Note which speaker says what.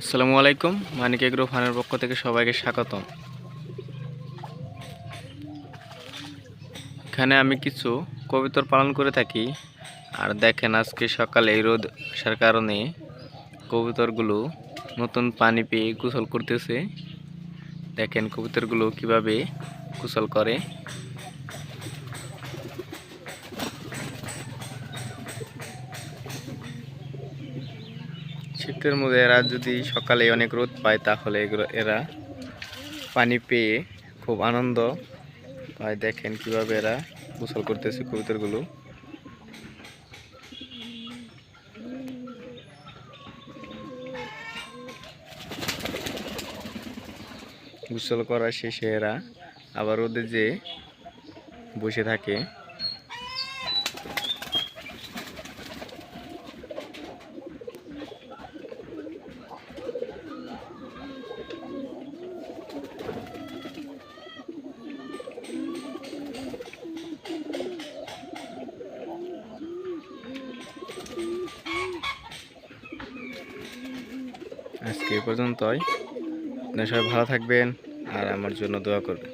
Speaker 1: আসসালামু আলাইকুম। মানিক এগ্রো ফার্মের পক্ষ থেকে সবাইকে স্বাগতম। এখানে আমি কিছু কবুতর পালন করে থাকি। আর দেখেন আজকে সকালে এই রোদ আসার কারণে কবুতরগুলো নতুন পানি পেয়ে গোসল করতেছে। দেখেন কবুতরগুলো কিভাবে গোসল করে। শীতের মধ্যে এরা যদি সকালে অনেক রোদ পায় তাহলে এরা পানি পেয়ে খুব আনন্দ পায়। দেখেন কিভাবে এরা গোসল করতেছে কবুতরগুলো। গোসল করা শেষে এরা আবার রোদে যে বসে থাকে। আজকে এ পর্যন্তই। আপনারা সবাই ভালো থাকবেন আর আমার জন্য দোয়া করবেন।